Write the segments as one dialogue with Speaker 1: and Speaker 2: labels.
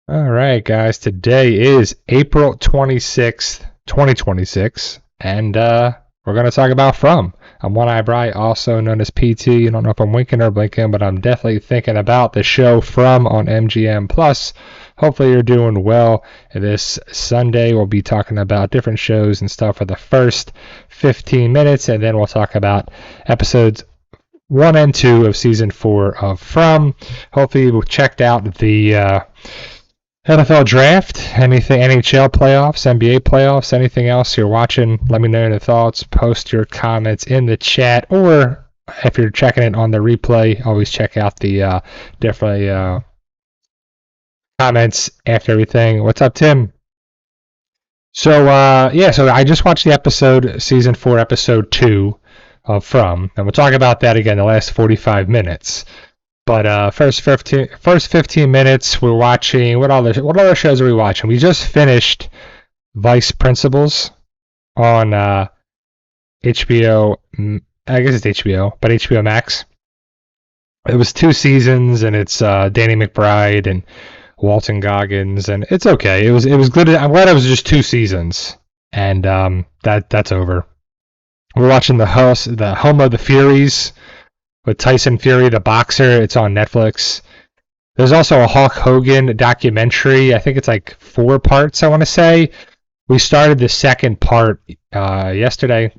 Speaker 1: All right, guys. Today is April 26th, 2026, and we're going to talk about From. I'm One Eye Bright, also known as PT. I don't know if I'm winking or blinking, but I'm definitely thinking about the show From on MGM Plus. Hopefully, you're doing well. This Sunday, we'll be talking about different shows and stuff for the first 15 minutes, and then we'll talk about episodes 1 and 2 of season 4 of From. Hopefully, you've checked out the NFL draft, anything, NHL playoffs, NBA playoffs, anything else you're watching, let me know your thoughts. Post your comments in the chat, or if you're checking it on the replay, always check out the comments after everything. What's up, Tim? So I just watched the episode, season 4, episode 2 of From, and we'll talk about that again the last 45 minutes. But first 15 minutes, we're watching. What other shows are we watching? We just finished Vice Principals on HBO. I guess it's HBO, but HBO Max. It was 2 seasons, and it's Danny McBride and Walton Goggins, and it's okay. It was good. I'm glad it was just 2 seasons, and that's over. We're watching the Home of the Furies with Tyson Fury, the boxer. It's on Netflix. There's also a Hulk Hogan documentary. I think it's like 4 parts, I want to say. We started the second part yesterday.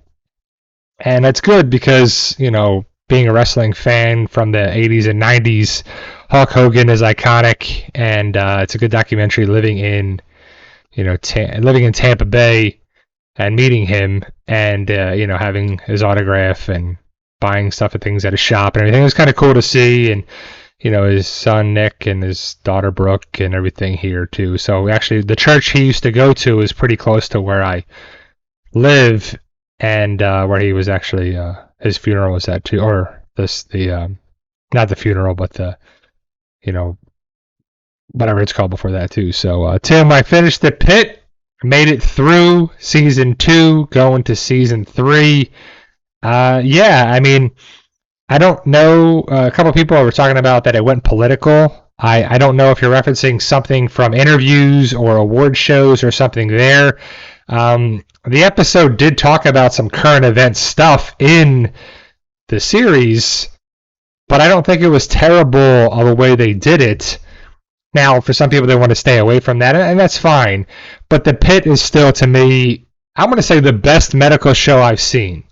Speaker 1: And it's good because, being a wrestling fan from the 80s and 90s, Hulk Hogan is iconic. And it's a good documentary living in Tampa Bay and meeting him and, having his autograph and buying stuff and things at his shop and everything. It was kind of cool to see, and his son Nick and his daughter Brooke and everything here too. So actually, the church he used to go to is pretty close to where I live, and where he was actually his funeral was at too, or not the funeral, but the whatever it's called before that too. So Tim, I finished The Pit, made it through season 2, going to season 3. I don't know. A couple of people were talking about that it went political. I don't know if you're referencing something from interviews or award shows or something there. The episode did talk about some current event stuff in the series, but I don't think it was terrible of the way they did it. Now, for some people, they want to stay away from that, and that's fine. But The Pit is still, to me, I'm going to say the best medical show I've seen.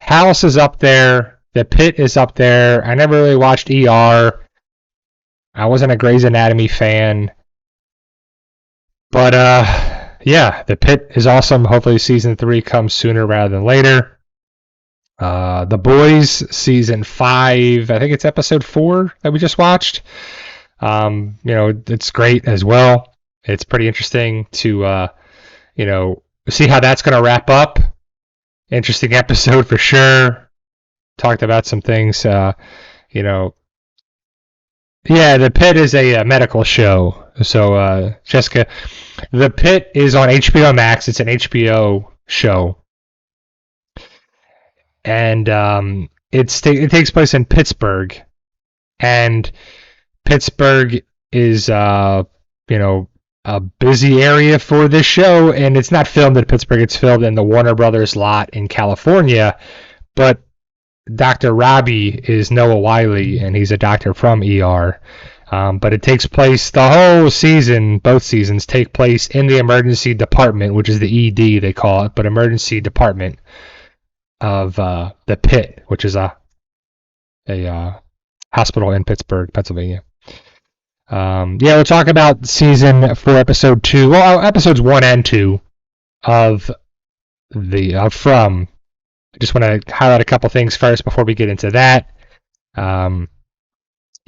Speaker 1: House is up there. The Pit is up there. I never really watched ER. I wasn't a Grey's Anatomy fan. But, The Pit is awesome. Hopefully season 3 comes sooner rather than later. The Boys, season 5. I think it's episode 4 that we just watched. It's great as well. It's pretty interesting to, see how that's going to wrap up. Interesting episode for sure. Talked about some things, The Pit is a medical show. So, Jessica, The Pit is on HBO Max. It's an HBO show. And it takes place in Pittsburgh. And Pittsburgh is, a busy area for this show, and it's not filmed in Pittsburgh. It's filmed in the Warner Brothers lot in California, but Dr. Robbie is Noah Wiley, and he's a doctor from ER. But it takes place, the whole season, both seasons, take place in the emergency department, which is the ED, they call it, but emergency department of the Pit, which is a hospital in Pittsburgh, Pennsylvania. We'll talk about season 4, episode 2. Well, episodes 1 and 2 of From. I just want to highlight a couple things first before we get into that.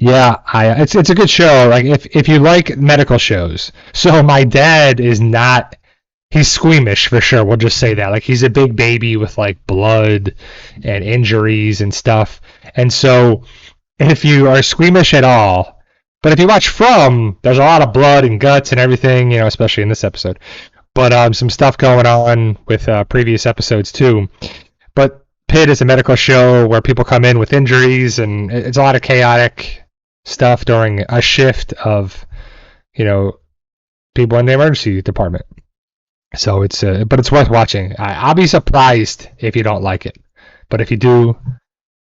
Speaker 1: It's a good show. Like if you like medical shows. So my dad is not. He's squeamish for sure. We'll just say that. Like he's a big baby with like blood and injuries and stuff. And so if you are squeamish at all. But if you watch From, there's a lot of blood and guts and everything, especially in this episode. But some stuff going on with previous episodes too. But Pit is a medical show where people come in with injuries, and it's a lot of chaotic stuff during a shift of, people in the emergency department. So but it's worth watching. I'll be surprised if you don't like it, but if you do,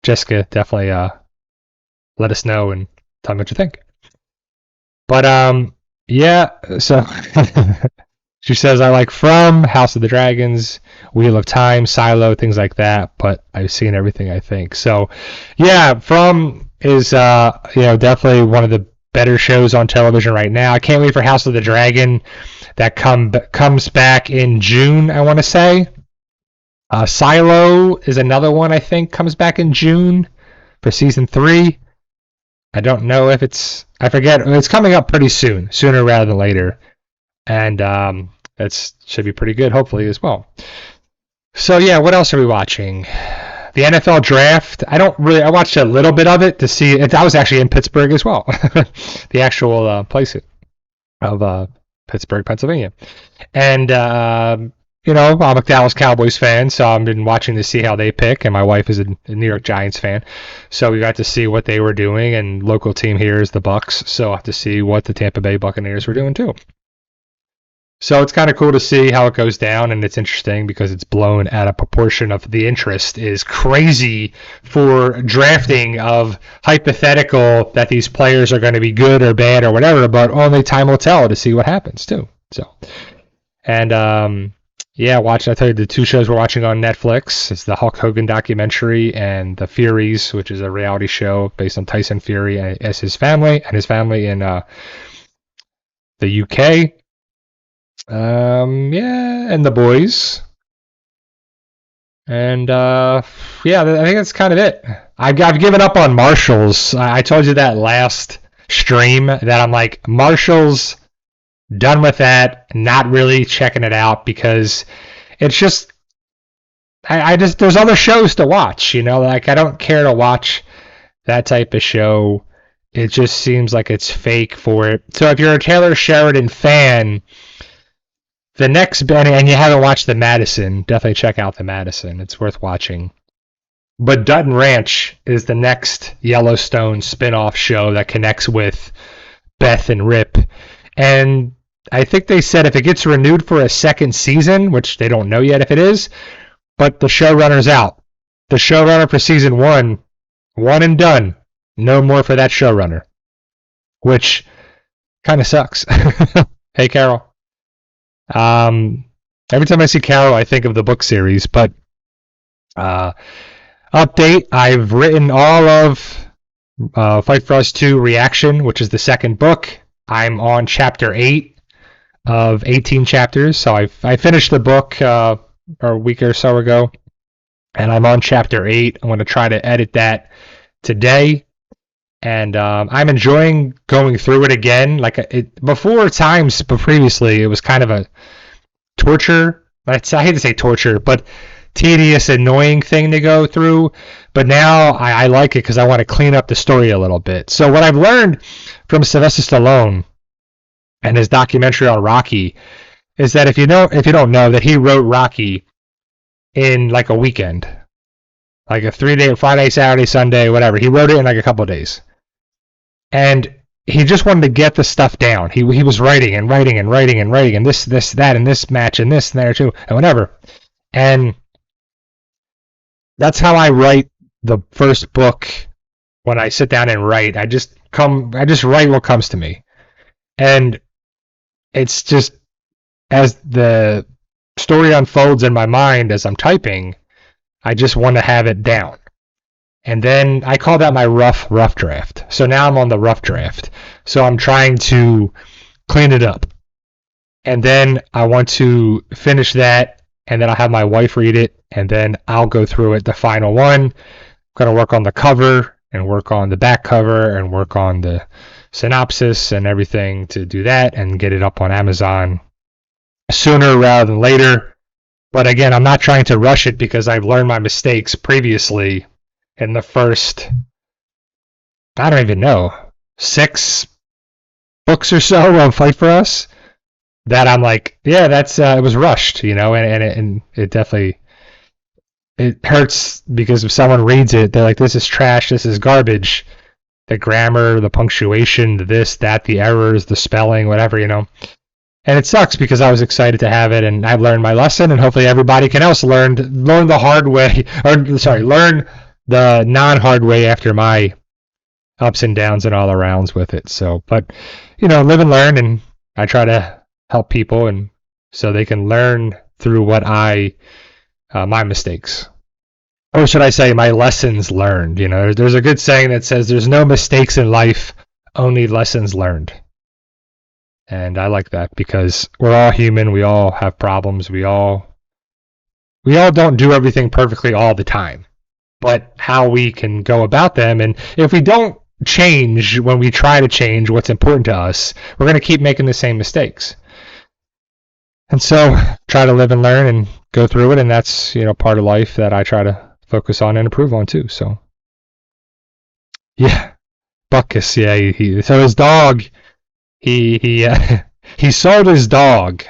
Speaker 1: Jessica, definitely let us know and tell me what you think. But yeah. So she says I like From, House of the Dragons, Wheel of Time, Silo, things like that. But I've seen everything, I think. So yeah, From is definitely one of the better shows on television right now. I can't wait for House of the Dragon that comes back in June, I want to say. Silo is another one I think comes back in June for season 3. I don't know if I forget. It's coming up pretty soon, sooner rather than later. And it should be pretty good, hopefully, as well. So yeah, what else are we watching? The NFL draft. I watched a little bit of it to see. I was actually in Pittsburgh as well, the actual place of Pittsburgh, Pennsylvania. And I'm a Dallas Cowboys fan, so I've been watching to see how they pick. And my wife is a New York Giants fan, so we got to see what they were doing. And local team here is the Bucs, so I have to see what the Tampa Bay Buccaneers were doing too. So it's kind of cool to see how it goes down, and it's interesting because it's blown out of proportion. Of the interest is crazy for drafting of hypothetical that these players are going to be good or bad or whatever, but only time will tell to see what happens too. So, and I tell you the 2 shows we're watching on Netflix. It's the Hulk Hogan documentary and The Furies, which is a reality show based on Tyson Fury and his family in the UK. And The Boys. And I think that's kind of it. I've given up on Marshals. I told you that last stream that I'm like, Marshals, done with that, not really checking it out because it's just there's other shows to watch, like I don't care to watch that type of show. It just seems like it's fake for it. So if you're a Taylor Sheridan fan, the next, and you haven't watched The Madison, definitely check out The Madison. It's worth watching. But Dutton Ranch is the next Yellowstone spin-off show that connects with Beth and Rip. And I think they said if it gets renewed for a second season, which they don't know yet if it is, but the showrunner's out. The showrunner for season 1 and done. No more for that showrunner. Which kind of sucks. Hey, Carol. Every time I see Carol, I think of the book series, but update, I've written all of Fight for Us 2 Reaction, which is the second book. I'm on chapter 8 of 18 chapters, so I finished the book a week or so ago, and I'm on chapter 8. I'm going to try to edit that today. And I'm enjoying going through it again. Like previously, it was kind of a torture. I hate to say torture, but tedious, annoying thing to go through. But now I like it because I want to clean up the story a little bit. So what I've learned from Sylvester Stallone and his documentary on Rocky is that if you don't know that he wrote Rocky in like a weekend, like a 3-day, Friday, Saturday, Sunday, whatever. He wrote it in like a couple of days. And he just wanted to get the stuff down. He was writing and this, that, and this match and this and there too, and whatever. And that's how I write the first book when I sit down and write. I just write what comes to me. And it's just as the story unfolds in my mind as I'm typing, I just want to have it down. And then I call that my rough draft. So now I'm on the rough draft. So I'm trying to clean it up. And then I want to finish that, and then I'll have my wife read it, and then I'll go through it, the final one. I'm going to work on the cover, and work on the back cover, and work on the synopsis and everything to do that, and get it up on Amazon sooner rather than later. But again, I'm not trying to rush it because I've learned my mistakes previously in the first, I don't even know, 6 books or so of Fight for Us, that I'm like, yeah, that's it was rushed, and it definitely, it hurts because if someone reads it, they're like, this is trash, this is garbage. The grammar, the punctuation, the this, that, the errors, the spelling, whatever, And And it sucks because I was excited to have it, and I've learned my lesson, and hopefully everybody can else learn the hard way, or sorry, learn the non-hard way after my ups and downs and all arounds with it. So, but live and learn, and I try to help people, and so they can learn through what my mistakes, or should I say, my lessons learned. There's a good saying that says, "There's no mistakes in life, only lessons learned." And I like that because we're all human. We all have problems. We all don't do everything perfectly all the time. But how we can go about them, and if we don't change when we try to change what's important to us, we're going to keep making the same mistakes. And so try to live and learn and go through it, and that's part of life that I try to focus on and improve on too. So yeah, Buckus, yeah. So his dog. He sold his dog,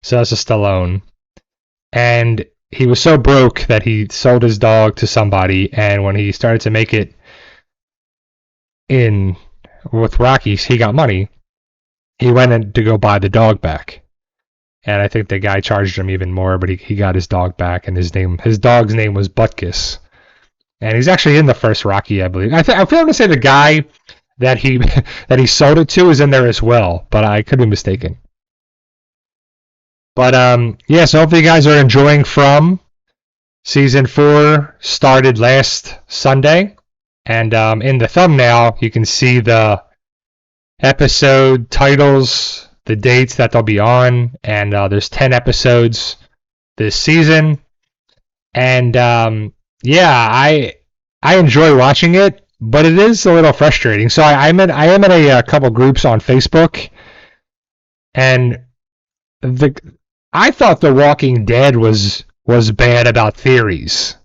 Speaker 1: Sylvester Stallone, and he was so broke that he sold his dog to somebody. And when he started to make it in with Rockies, he got money. He went in to go buy the dog back, and I think the guy charged him even more. But he got his dog back, and his dog's name was Butkus, and he's actually in the first Rocky, I believe. I feel to say the guy that he sold it to is in there as well, but I could be mistaken. But so hopefully you guys are enjoying From. Season 4 started last Sunday, and in the thumbnail you can see the episode titles, the dates that they'll be on, and there's 10 episodes this season. And I enjoy watching it. But it is a little frustrating. So I am in a couple groups on Facebook, and I thought The Walking Dead was bad about theories,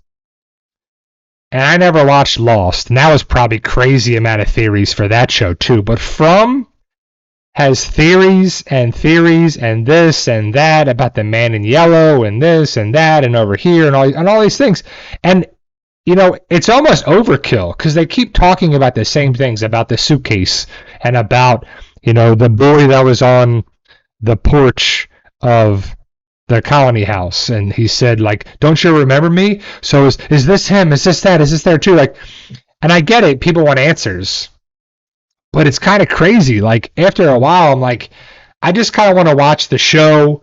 Speaker 1: and I never watched Lost, and that was probably crazy amount of theories for that show too. But From has theories and this and that about the man in yellow and this and that and over here and all these things, and it's almost overkill because they keep talking about the same things, about the suitcase and about, the boy that was on the porch of the colony house. And he said, like, "Don't you remember me?" So is this him? Is this that? Is this there too? Like, and I get it. People want answers, but it's kind of crazy. Like, after a while, I'm like, I just kind of want to watch the show.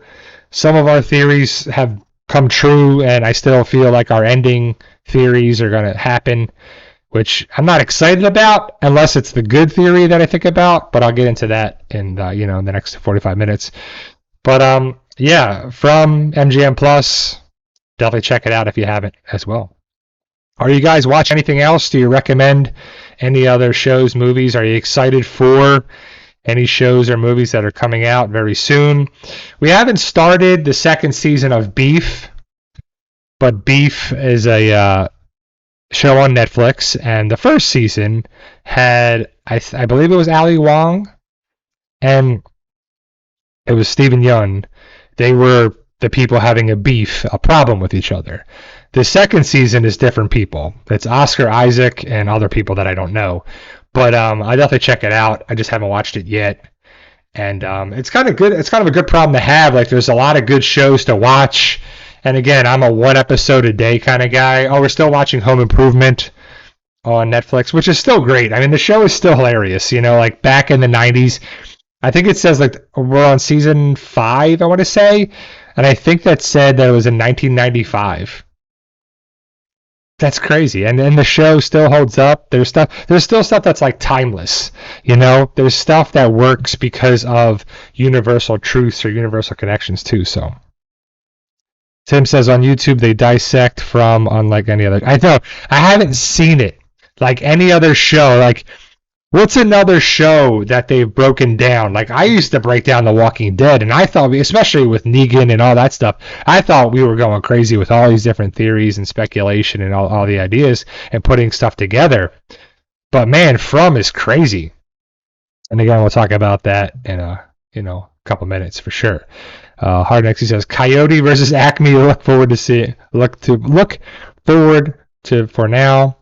Speaker 1: Some of our theories have come true, and I still feel like our ending theories are going to happen, which I'm not excited about unless it's the good theory that I think about, but I'll get into that in the next 45 minutes. But From MGM Plus, definitely check it out if you haven't as well. Are you guys watching anything else? Do you recommend any other shows, movies? Are you excited for any shows or movies that are coming out very soon? We haven't started the second season of Beef, but Beef is a show on Netflix, and the first season had, I believe it was Ali Wong, and it was Steven Yeun. They were the people having a problem with each other. The second season is different people. It's Oscar Isaac and other people that I don't know. But I definitely check it out. I just haven't watched it yet. And it's kind of good. It's kind of a good problem to have. Like, there's a lot of good shows to watch. And again, I'm a one episode a day kind of guy. Oh, we're still watching Home Improvement on Netflix, which is still great. I mean, the show is still hilarious. Like back in the 90s, I think it says like we're on season 5, I want to say. And I think that said that it was in 1995. That's crazy. And then the show still holds up. There's still stuff that's like timeless. There's stuff that works because of universal truths or universal connections too. So Tim says on YouTube they dissect From unlike any other. I know I haven't seen it like any other show. Like, what's another show that they've broken down? Like, I used to break down The Walking Dead, and I thought, especially with Negan and all that stuff, I thought we were going crazy with all these different theories and speculation and all the ideas and putting stuff together. But man, From is crazy. And again, we'll talk about that in a couple minutes for sure. Hard Next, he says Coyote versus Acme. Look forward to for now.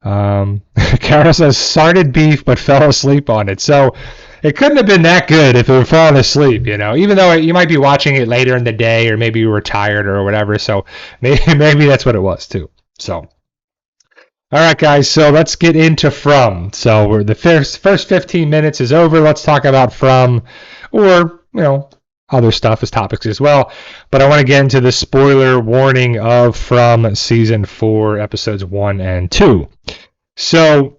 Speaker 1: Carol says started beef but fell asleep on it. So it couldn't have been that good if it were falling asleep, even though you might be watching it later in the day, or maybe you were tired or whatever. So maybe that's what it was too. So, all right, guys. So let's get into From. So the first 15 minutes is over. Let's talk about From, or other stuff as topics as well. But I want to get into the spoiler warning of From season 4, episodes 1 and 2. So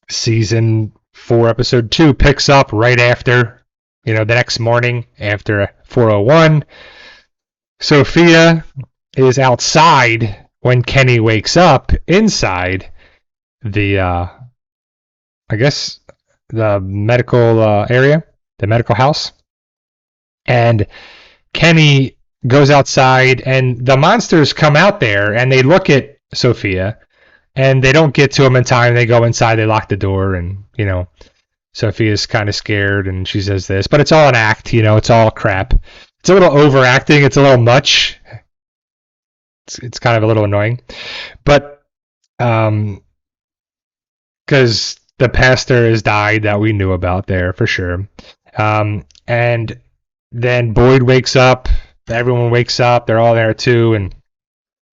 Speaker 1: season 4, episode 2 picks up right after, the next morning after 4:01. Sophia is outside when Kenny wakes up inside the, I guess, the medical area, the medical house. And Kenny goes outside, and the monsters come out there, and they look at Sophia, and they don't get to him in time. They go inside, they lock the door, and, Sophia's kind of scared, and she says this. But it's all an act, it's all crap. It's a little overacting. It's a little much. It's kind of a little annoying. But because the pastor has died that we knew about there for sure. And then Boyd wakes up. Everyone wakes up. They're all there too. And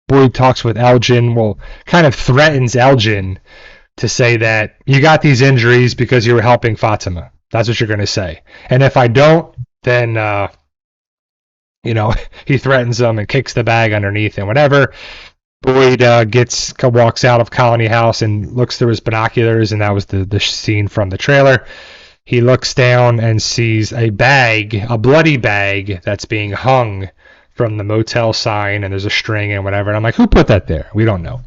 Speaker 1: Boyd talks with Elgin. Well, kind of threatens Elgin to say that you got these injuries because you were helping Fatima. That's what you're going to say. And if I don't, then, he threatens them and kicks the bag underneath and whatever. Boyd walks out of Colony House and looks through his binoculars, and that was the scene from the trailer. He looks down and sees a bloody bag that's being hung from the motel sign, and there's a string and whatever. And I'm like, who put that there? We don't know.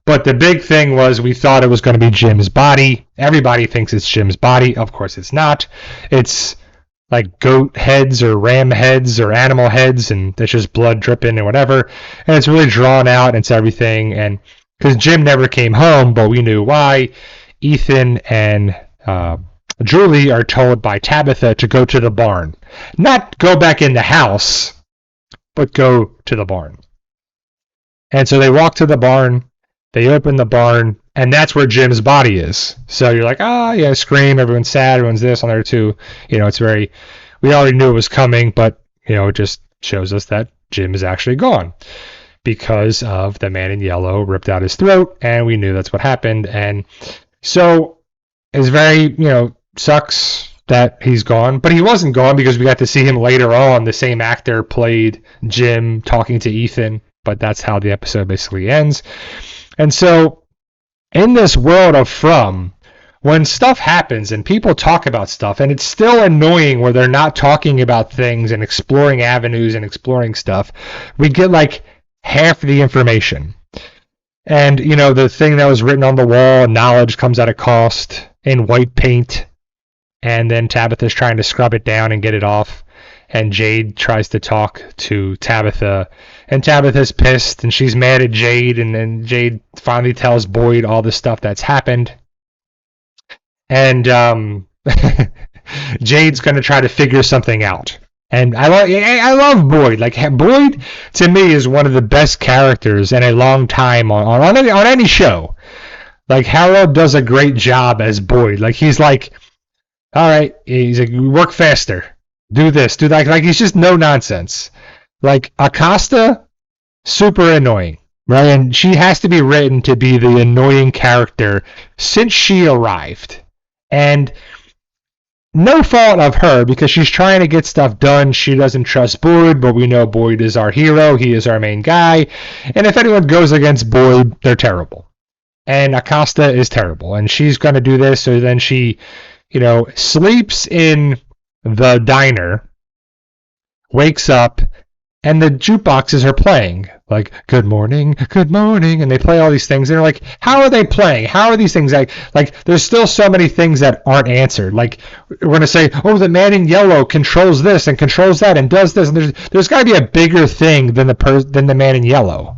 Speaker 1: But the big thing was we thought it was going to be Jim's body. Everybody thinks it's Jim's body. Of course it's not. It's like goat heads or ram heads or animal heads, and there's just blood dripping and whatever. And it's really drawn out, and it's everything. And because Jim never came home, but we knew why. Ethan and Julie are told by Tabitha to go to the barn. Not go back in the house, but go to the barn. And so they walk to the barn, they open the barn, and that's where Jim's body is. So you're like, scream, everyone's sad, everyone's this on there too. It's very, we already knew it was coming, but, it just shows us that Jim is actually gone because of the man in yellow ripped out his throat, and we knew that's what happened. And so it's very, sucks that he's gone, but he wasn't gone because we got to see him later on. The same actor played Jim talking to Ethan, but that's how the episode basically ends. And so in this world of From, when stuff happens and people talk about stuff, and it's still annoying where they're not talking about things and exploring avenues and exploring stuff, we get like half the information. And, the thing that was written on the wall, knowledge comes at a cost, in white paint. And then Tabitha's trying to scrub it down and get it off. And Jade tries to talk to Tabitha. And Tabitha's pissed, and she's mad at Jade. And then Jade finally tells Boyd all the stuff that's happened. And Jade's going to try to figure something out. And I love Boyd. Like, Boyd, to me, is one of the best characters in a long time on any show. Like, Harold does a great job as Boyd. Like, he's like, all right, he's like, work faster, do this, do that. Like, he's just no nonsense. Like, Acosta, super annoying, right? And she has to be written to be the annoying character since she arrived. And no fault of her, because she's trying to get stuff done. She doesn't trust Boyd, but we know Boyd is our hero. He is our main guy. And if anyone goes against Boyd, they're terrible. And Acosta is terrible. And she's going to do this, so then she, sleeps in the diner, wakes up, and the jukeboxes are playing. Like, good morning, and they play all these things. And they're like, how are they playing? How are these things? Like, there's still so many things that aren't answered. Like, we're going to say, oh, the man in yellow controls this and controls that and does this. And there's got to be a bigger thing than the man in yellow.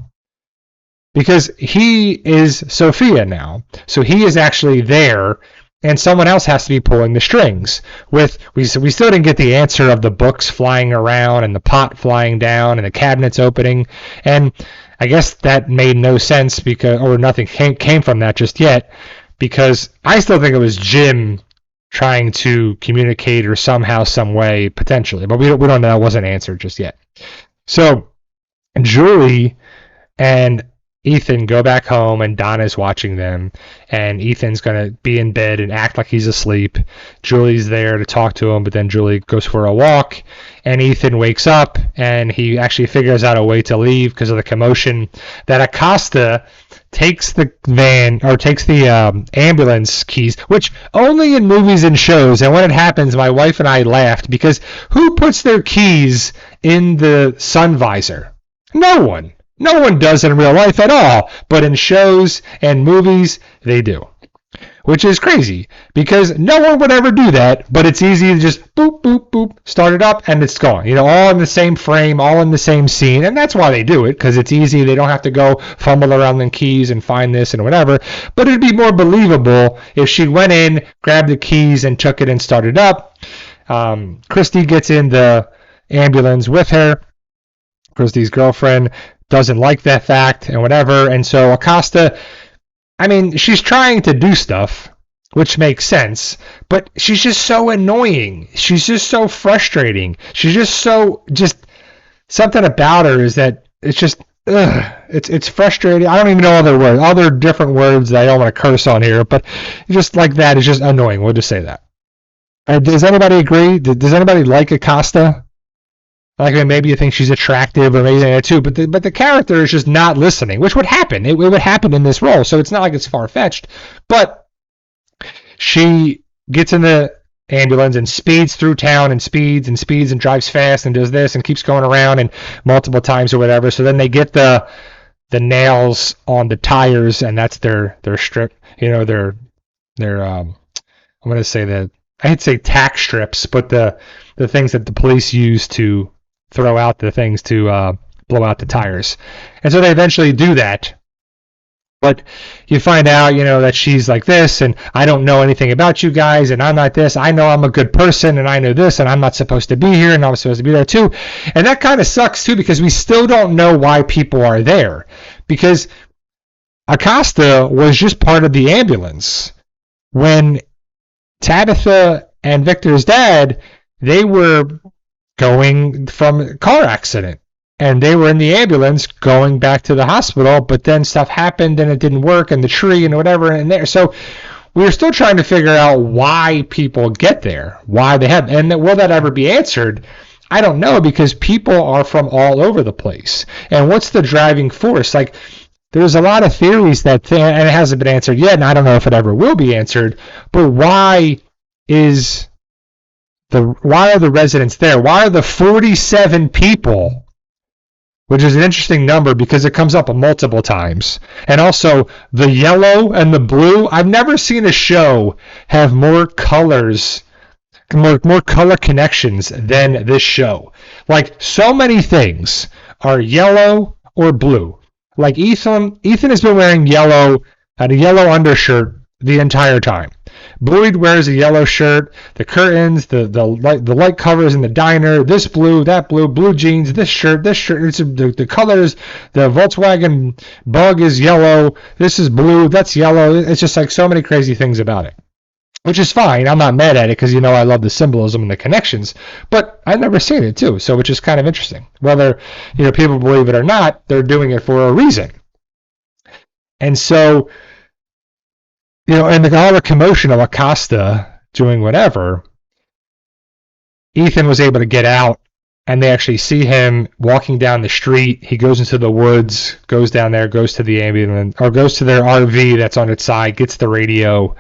Speaker 1: Because he is Sophia now. So he is actually there, and someone else has to be pulling the strings. We still didn't get the answer of the books flying around and the pot flying down and the cabinets opening. And I guess that made no sense because, or nothing came from that just yet, because I still think it was Jim trying to communicate or somehow, some way, potentially, but we don't know. That wasn't answered just yet. So Julie and Ethan go back home, and Donna's watching them, and Ethan's going to be in bed and act like he's asleep. Julie's there to talk to him, but then Julie goes for a walk, and Ethan wakes up, and he actually figures out a way to leave because of the commotion, that Acosta takes the van, or takes the ambulance keys, which only in movies and shows, and when it happens, my wife and I laughed, because who puts their keys in the sun visor? No one. No one does in real life at all, but in shows and movies, they do. Which is crazy, because no one would ever do that, but it's easy to just boop, boop, boop, start it up, and it's gone. You know, all in the same frame, all in the same scene, and that's why they do it, because it's easy. They don't have to go fumble around the keys and find this and whatever, but it'd be more believable if she went in, grabbed the keys, and took it and started up. Christy gets in the ambulance with her, Christy's girlfriend, doesn't like that fact and whatever, and so Acosta, I mean, she's trying to do stuff, which makes sense, but she's just so annoying. She's just so frustrating. She's just something about her is that it's just, it's frustrating. I don't even know other different words that I don't want to curse on here, but just like that is just annoying. We'll just say that. Does anybody agree? Does anybody like Acosta? Like, maybe you think she's attractive or maybe that too, but the character is just not listening, which would happen. It would happen in this role, so it's not like it's far-fetched. But she gets in the ambulance and speeds through town and speeds and drives fast and does this and keeps going around and multiple times or whatever. So then they get the nails on the tires, and that's their strip. You know, their I'm going to say that I'd say tack strips, but the things that the police use to throw out the things to blow out the tires. And so they eventually do that. But you find out, you know, that she's like this, and I don't know anything about you guys, and I'm not this. I know I'm a good person, and I know this, and I'm not supposed to be here, and I'm supposed to be there too. And that kind of sucks too, because we still don't know why people are there. Because Acosta was just part of the ambulance. When Tabitha and Victor's dad, they were going from a car accident, and they were in the ambulance going back to the hospital, but then stuff happened and it didn't work, and the tree and whatever, and there. So we're still trying to figure out why people get there, why they have, and will that ever be answered? I don't know, because people are from all over the place. And what's the driving force? Like, there's a lot of theories and it hasn't been answered yet, and I don't know if it ever will be answered, but why are the residents there? Why are the 47 people, which is an interesting number because it comes up multiple times, and also the yellow and the blue? I've never seen a show have more colors, more color connections than this show. Like, so many things are yellow or blue. Like Ethan has been wearing yellow and a yellow undershirt the entire time. Boyd wears a yellow shirt. The curtains, the light covers in the diner. This blue, that blue jeans. This shirt. It's the colors. The Volkswagen Bug is yellow. This is blue. That's yellow. It's just like so many crazy things about it, which is fine. I'm not mad at it because, you know, I love the symbolism and the connections. But I've never seen it too, so which is kind of interesting. Whether, you know, people believe it or not, they're doing it for a reason. And so, you know, and all the commotion of Acosta doing whatever, Ethan was able to get out, and they actually see him walking down the street. He goes into the woods, goes down there, goes to the ambulance, or goes to their RV that's on its side, gets the radio,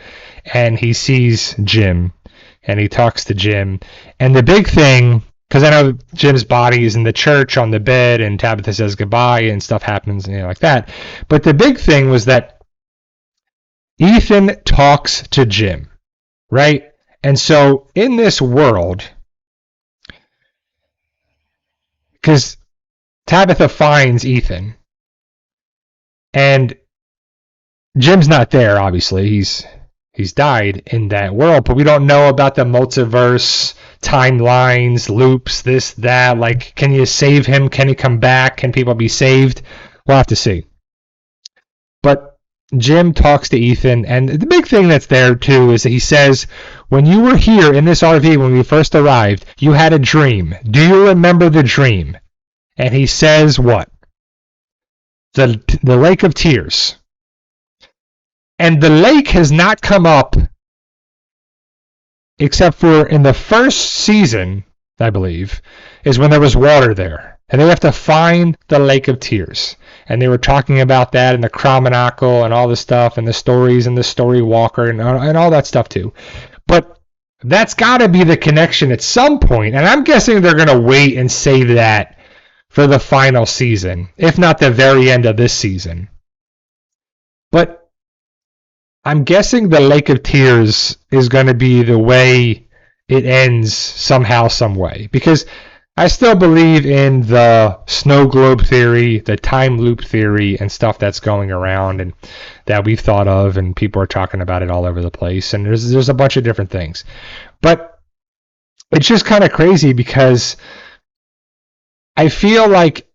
Speaker 1: and he sees Jim, and he talks to Jim. And the big thing, because I know Jim's body is in the church on the bed, and Tabitha says goodbye, and stuff happens, you know, like that. But the big thing was that Ethan talks to Jim, right? And so in this world, because Tabitha finds Ethan, and Jim's not there, obviously. He's died in that world, but we don't know about the multiverse, timelines, loops, this, that. Like, can you save him? Can he come back? Can people be saved? We'll have to see. But Jim talks to Ethan, and the big thing that's there too is that he says, when you were here in this RV when we first arrived, you had a dream. Do you remember the dream? And he says what? The Lake of Tears. And the lake has not come up except for in the first season, I believe, is when there was water there. And they have to find the Lake of Tears. And they were talking about that and the Chromanacle and all the stuff and the stories and the Story Walker and all that stuff too. But that's got to be the connection at some point. And I'm guessing they're going to wait and save that for the final season, if not the very end of this season. But I'm guessing the Lake of Tears is going to be the way it ends somehow, some way. Because I still believe in the snow globe theory, the time loop theory, and stuff that's going around and that we've thought of, and people are talking about it all over the place. And there's a bunch of different things. But it's just kind of crazy because I feel like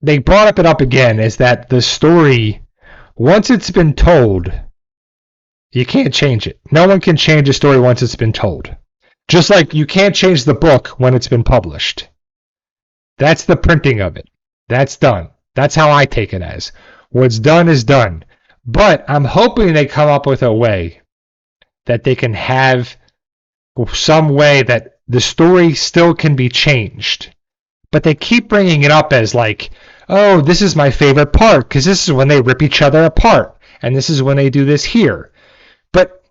Speaker 1: they brought it up again, is that the story, once it's been told, you can't change it. No one can change a story once it's been told. Just like you can't change the book when it's been published. That's the printing of it. That's done. That's how I take it as. What's done is done. But I'm hoping they come up with a way that they can have some way that the story still can be changed. But they keep bringing it up as like, oh, this is my favorite part because this is when they rip each other apart. And this is when they do this here. But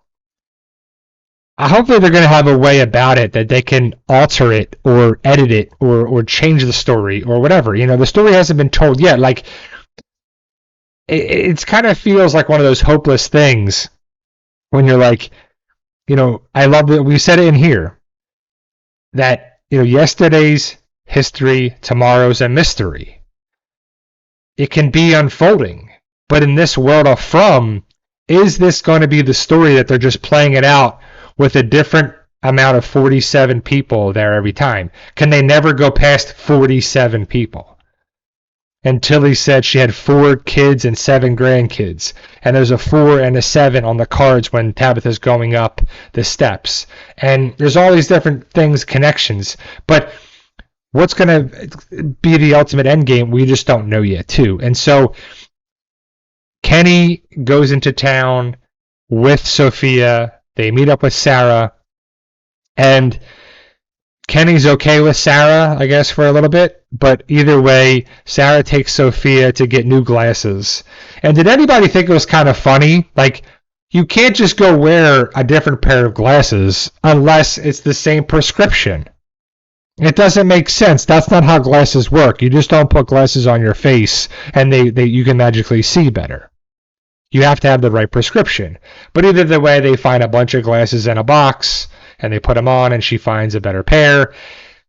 Speaker 1: hopefully they're going to have a way about it that they can alter it or edit it or change the story or whatever. You know, the story hasn't been told yet. Like, it kind of feels like one of those hopeless things when you're like, you know, I love that we said it in here that, you know, yesterday's history, tomorrow's a mystery. It can be unfolding. But in this world of From, is this going to be the story that they're just playing it out with a different amount of 47 people there every time? Can they never go past 47 people? And Tilly said she had 4 kids and 7 grandkids. And there's a 4 and a 7 on the cards when Tabitha's going up the steps. And there's all these different things, connections. But what's going to be the ultimate end game, we just don't know yet, too. And so Kenny goes into town with Sophia. They meet up with Sarah. And Kenny's okay with Sarah, I guess, for a little bit. But either way, Sarah takes Sophia to get new glasses. And did anybody think it was kind of funny? Like, you can't just go wear a different pair of glasses unless it's the same prescription. It doesn't make sense. That's not how glasses work. You just don't put glasses on your face and you can magically see better. You have to have the right prescription. But either the way, they find a bunch of glasses in a box and they put them on and she finds a better pair.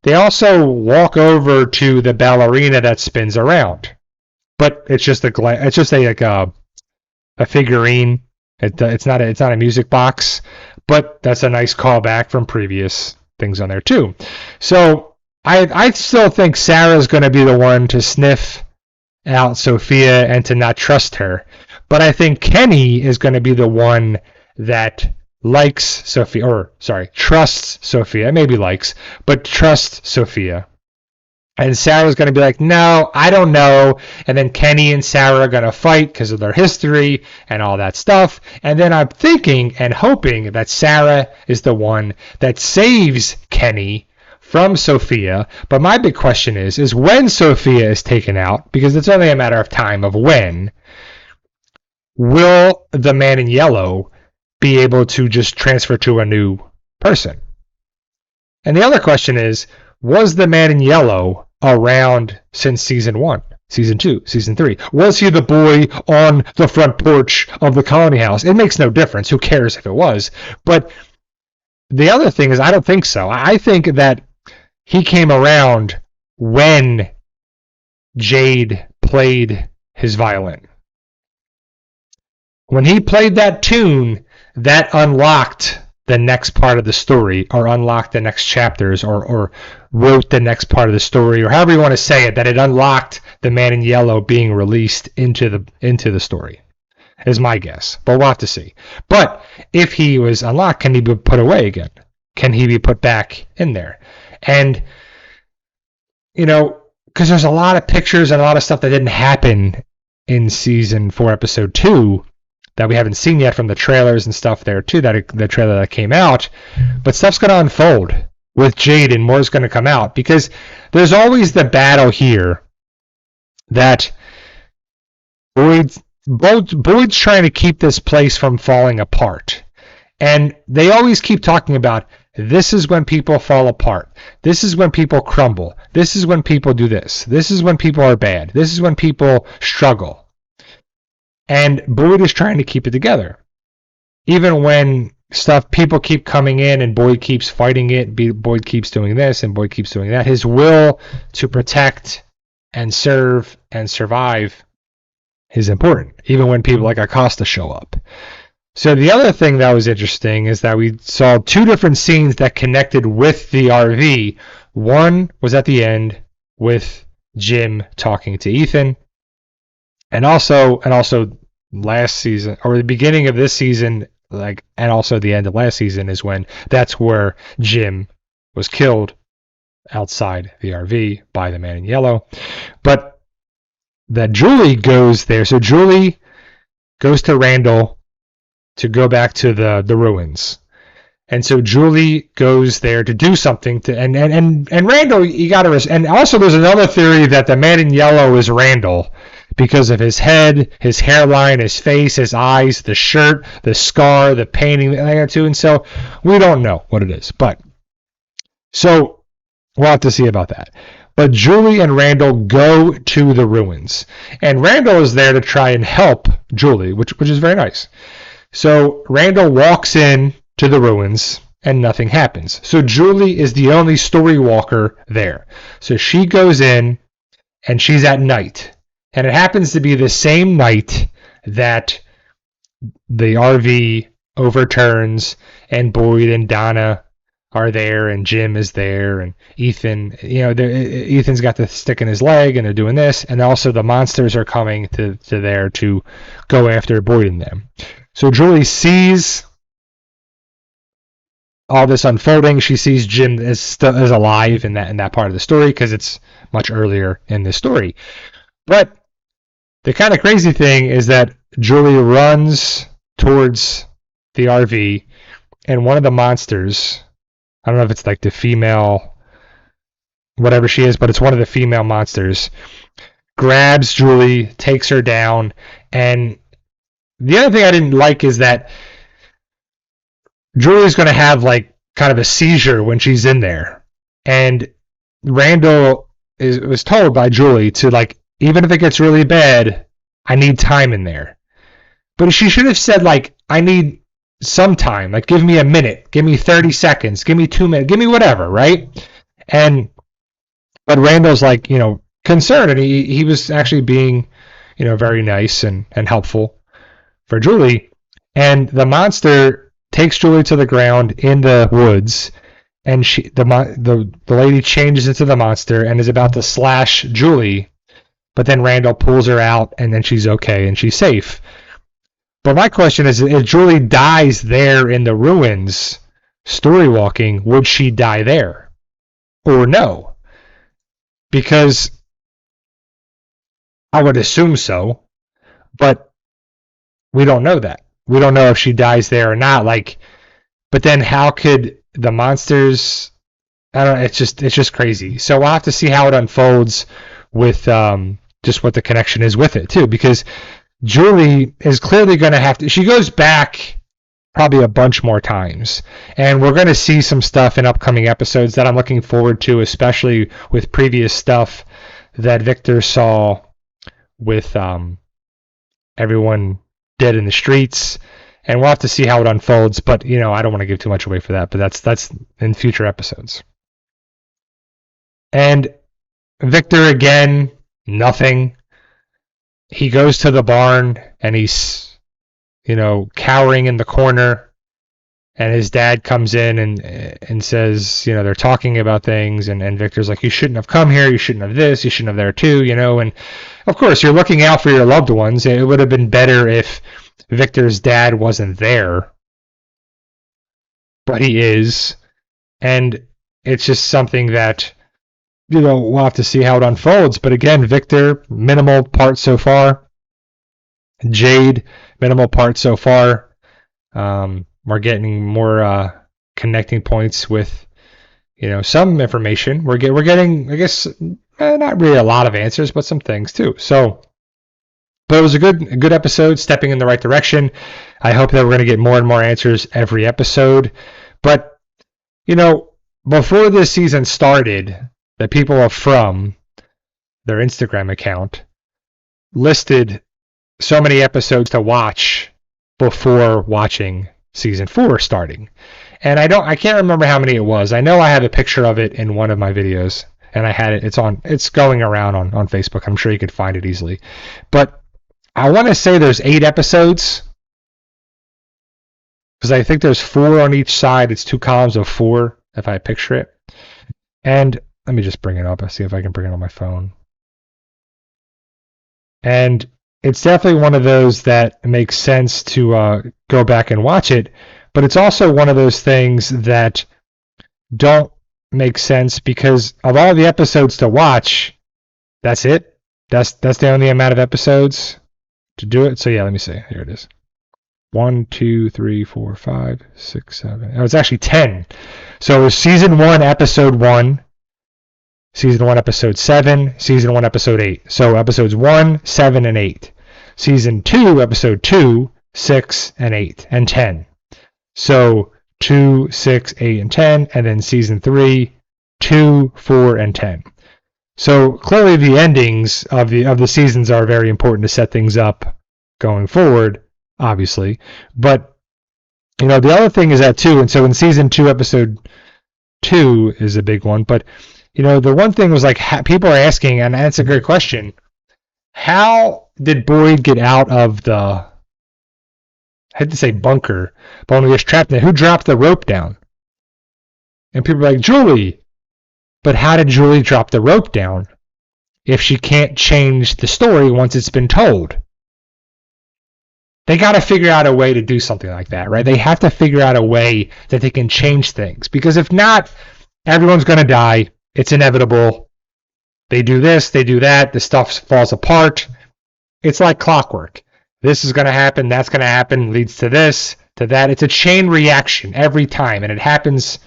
Speaker 1: They also walk over to the ballerina that spins around. But it's just a figurine. It's not a music box. But that's a nice callback from previous things on there too. So I still think Sarah's going to be the one to sniff out Sophia and to not trust her. But I think Kenny is going to be the one that trusts Sophia. Maybe likes, but trusts Sophia. And Sarah's going to be like, no, I don't know. And then Kenny and Sarah are going to fight because of their history and all that stuff. And then I'm thinking and hoping that Sarah is the one that saves Kenny from Sophia. But my big question is when Sophia is taken out, because it's only a matter of time of when, will the man in yellow be able to just transfer to a new person? And the other question is, was the man in yellow around since season 1, season 2, season 3? Was he the boy on the front porch of the colony house? It makes no difference. Who cares if it was? But the other thing is, I don't think so. I think that he came around when Jade played his violin. When he played that tune, that unlocked the next part of the story, or unlocked the next chapters, or wrote the next part of the story, or however you want to say it, that it unlocked the Man in Yellow being released into the story, is my guess. But we'll have to see. But if he was unlocked, can he be put away again? Can he be put back in there? And, you know, because there's a lot of pictures and a lot of stuff that didn't happen in season 4, episode 2, that we haven't seen yet from the trailers and stuff there too, the trailer that came out. But stuff's going to unfold with Jade, and more's going to come out, because there's always the battle here that Boyd's trying to keep this place from falling apart. And they always keep talking about, this is when people fall apart. This is when people crumble. This is when people do this. This is when people are bad. This is when people struggle. And Boyd is trying to keep it together. Even when people keep coming in and Boyd keeps fighting it, Boyd keeps doing this and Boyd keeps doing that, his will to protect and serve and survive is important, even when people like Acosta show up. So the other thing that was interesting is that we saw 2 different scenes that connected with the RV. One was at the end with Jim talking to Ethan, and also last season, or the beginning of this season, and also the end of last season, is when that's where Jim was killed outside the RV by the Man in Yellow. But that Julie goes there. So Julie goes to Randall to go back to the ruins. And so Julie goes there to do something and Randall, you gotta, and also there's another theory that the Man in Yellow is Randall because of his head, his hairline, his face, his eyes, the shirt, the scar, the painting, and so we don't know what it is. But so we'll have to see about that. But Julie and Randall go to the ruins, and Randall is there to try and help Julie, which is very nice. So Randall walks in to the ruins and nothing happens. So Julie is the only story walker there. So she goes in and she's at night. And it happens to be the same night that the RV overturns and Boyd and Donna are there and Jim is there and Ethan, Ethan's got the stick in his leg and they're doing this. And also the monsters are coming to there to go after Boyd and them. So Julie sees all this unfolding. She sees Jim is alive in that part of the story because it's much earlier in the story. But the kind of crazy thing is that Julie runs towards the RV, and one of the monsters, I don't know if it's like the female, whatever she is, but it's one of the female monsters, grabs Julie, takes her down. And the other thing I didn't like is that Julie's going to have like kind of a seizure when she's in there. And Randall was told by Julie to, like, even if it gets really bad, I need time in there. But she should have said, like, I need some time. Like, give me a minute. Give me 30 seconds. Give me 2 minutes. Give me whatever, right? But Randall's, like, concerned. And he was actually being, very nice and helpful for Julie. And the monster takes Julie to the ground in the woods. And the lady changes into the monster and is about to slash Julie. But then Randall pulls her out, and then she's okay, and she's safe. But my question is, if Julie dies there in the ruins, story walking, would she die there? Or no? Because I would assume so, but we don't know that. We don't know if she dies there or not. But then how could the monsters? I don't know. It's just crazy. So we'll have to see how it unfolds with just what the connection is with it too, because Julie is clearly going to have to. She goes back probably a bunch more times, and we're going to see some stuff in upcoming episodes that I'm looking forward to, especially with previous stuff that Victor saw with everyone dead in the streets. And we'll have to see how it unfolds, but I don't want to give too much away for that, but that's in future episodes. And Victor, again, nothing. He goes to the barn and he's, cowering in the corner. and his dad comes in and says, you know, they're talking about things, and Victor's like, you shouldn't have come here, you shouldn't have this, you shouldn't have there too, you know, and of course you're looking out for your loved ones. It would have been better if Victor's dad wasn't there, but he is, and it's just something that, you know, we'll have to see how it unfolds. But again, Victor, minimal part so far. Jade, minimal part so far. We're getting more connecting points with, you know, some information. We're getting, I guess, not really a lot of answers, but some things too. So, but it was a good episode, stepping in the right direction. I hope that we're going to get more and more answers every episode. But, you know, before this season started, the people from their Instagram account listed so many episodes to watch before watching season 4 starting. And I can't remember how many it was. I know I have a picture of it in one of my videos, and I had it. It's going around on Facebook. I'm sure you could find it easily. But I want to say there's 8 episodes, because I think there's 4 on each side. It's 2 columns of 4, if I picture it. And let me just bring it up. I'll see if I can bring it on my phone. And it's definitely one of those that makes sense to go back and watch it, but it's also one of those things that don't make sense because of all the episodes to watch. That's it. That's the only amount of episodes to do it. So yeah, let me see. Here it is. 1, 2, 3, 4, 5, 6, 7. Oh, it's actually 10. So it was season 1, episode 1. Season 1, episode 7, season 1, episode 8. So episodes 1, 7, and 8. Season 2, episode 2, 6, and 8, and 10. So 2, 6, 8, and 10, and then season 3, 2, 4, and 10. So clearly the endings of the seasons are very important to set things up going forward, obviously. But, you know, the other thing is that too, and so in season 2, episode 2 is a big one, but you know, the one thing was like people are asking, and that's a great question. How did Boyd get out of the, I had to say bunker, but when he was trapped in it, who dropped the rope down? And people are like, Julie. But how did Julie drop the rope down if she can't change the story once it's been told? They got to figure out a way to do something like that, right? They have to figure out a way that they can change things. Because if not, everyone's going to die. It's inevitable. They do this, they do that, the stuff falls apart. It's like clockwork. This is going to happen, that's going to happen, leads to this, to that. It's a chain reaction every time, and it happens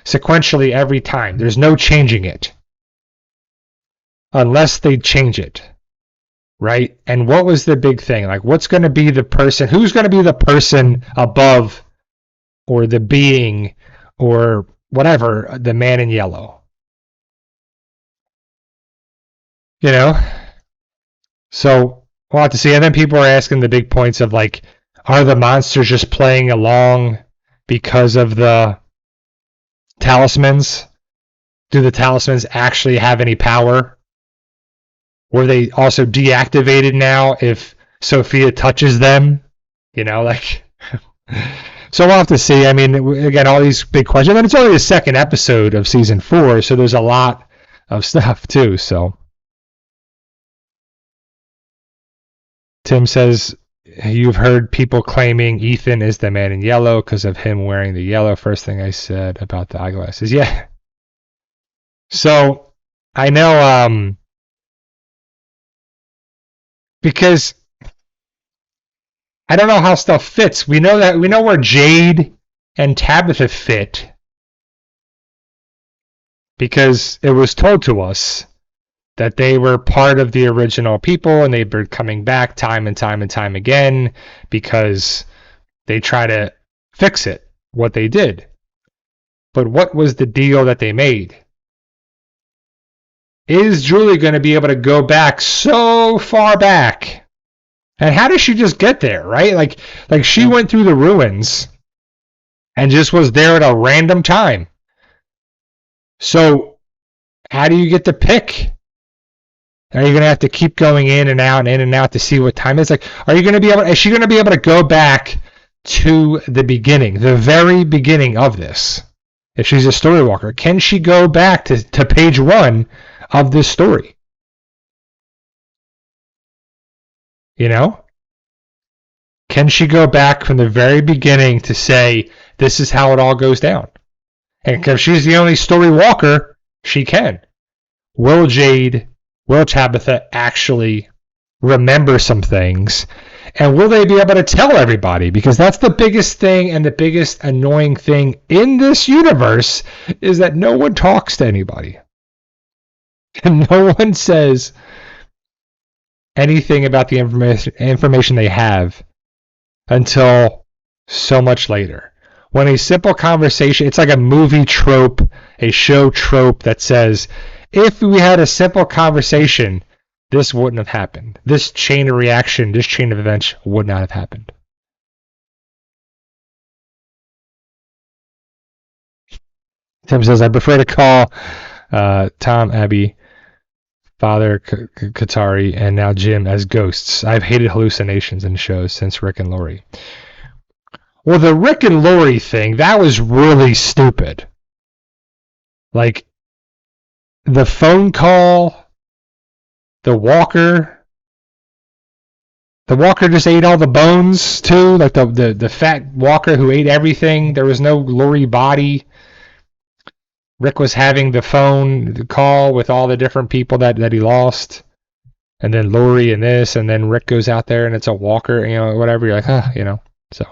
Speaker 1: sequentially every time. There's no changing it. Unless they change it. Right? And what was the big thing? Like, what's going to be the person, who's going to be the person above, or the being, or whatever, the man in yellow? You know, so we'll have to see. And then people are asking the big points of like, are the monsters just playing along because of the talismans? Do the talismans actually have any power? Were they also deactivated now if Sophia touches them? You know, like, so we'll have to see. I mean, again, all these big questions. And it's only the 2nd episode of season 4, so there's a lot of stuff too, so. Tim says, you've heard people claiming Ethan is the man in yellow because of him wearing the yellow. First thing I said about the eyeglasses. Yeah. So, I know, because I don't know how stuff fits. We know where Jade and Tabitha fit because it was told to us that they were part of the original people and they've been coming back time and time and time again because they try to fix it, what they did. But what was the deal that they made? Is Julie going to be able to go back so far back? And how does she just get there, right? Like she went through the ruins and just was there at a random time. So how do you get to pick? Are you going to have to keep going in and out to see what time it is? Like, are you going to be able? Is she going to be able to go back to the beginning, the very beginning of this? If she's a story walker, can she go back to page 1 of this story? You know? Can she go back from the very beginning to say, this is how it all goes down? And because she's the only story walker, she can. Will Tabitha actually remember some things? And will they be able to tell everybody? Because that's the biggest thing and the biggest annoying thing in this universe is that no one talks to anybody. And no one says anything about the information they have until so much later. When a simple conversation, it's like a movie trope, a show trope that says, if we had a simple conversation, this wouldn't have happened. This chain of reaction, this chain of events would not have happened. Tim says, I prefer to call Tom, Abby, Father Katari, and now Jim as ghosts. I've hated hallucinations in shows since Rick and Lori. Well, the Rick and Lori thing, that was really stupid. Like, the phone call, the walker just ate all the bones too, like the fat walker who ate everything. There was no Lori body. Rick was having the phone call with all the different people that he lost. And then Lori and this, and then Rick goes out there and it's a walker, whatever. You're like, so.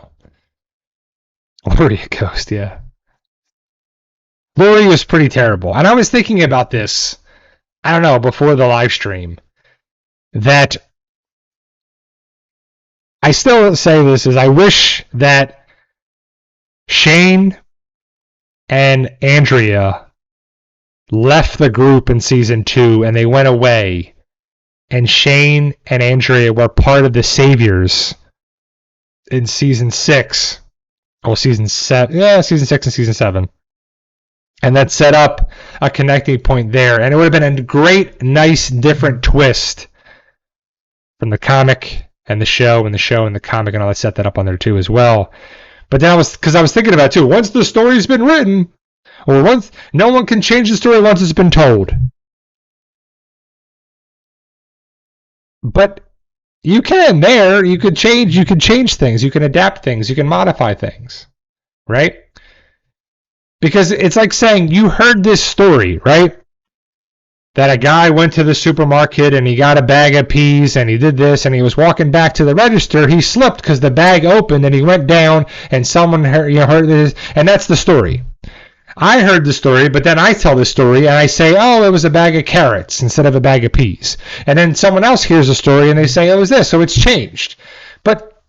Speaker 1: Lori a ghost, yeah. Lori was pretty terrible. And I was thinking about this, I don't know, before the live stream, that I still say this is I wish that Shane and Andrea left the group in season 2 and they went away, and Shane and Andrea were part of the Saviors in season 6. Or season 7. Yeah, season 6 and season 7. And that set up a connecting point there. And it would have been a great, nice, different twist from the comic and the show and the comic and all that, set that up on there too as well. But then I was thinking about it too. Once the story's been written, or once, no one can change the story once it's been told. But you can there. You could change things. You can adapt things. You can modify things. Right? Because it's like saying you heard this story, right? That a guy went to the supermarket and he got a bag of peas and he did this and he was walking back to the register. He slipped because the bag opened and he went down and someone heard this. And that's the story. I heard the story, but then I tell the story and I say, oh, it was a bag of carrots instead of a bag of peas. And then someone else hears the story and they say, it was this, so it's changed. But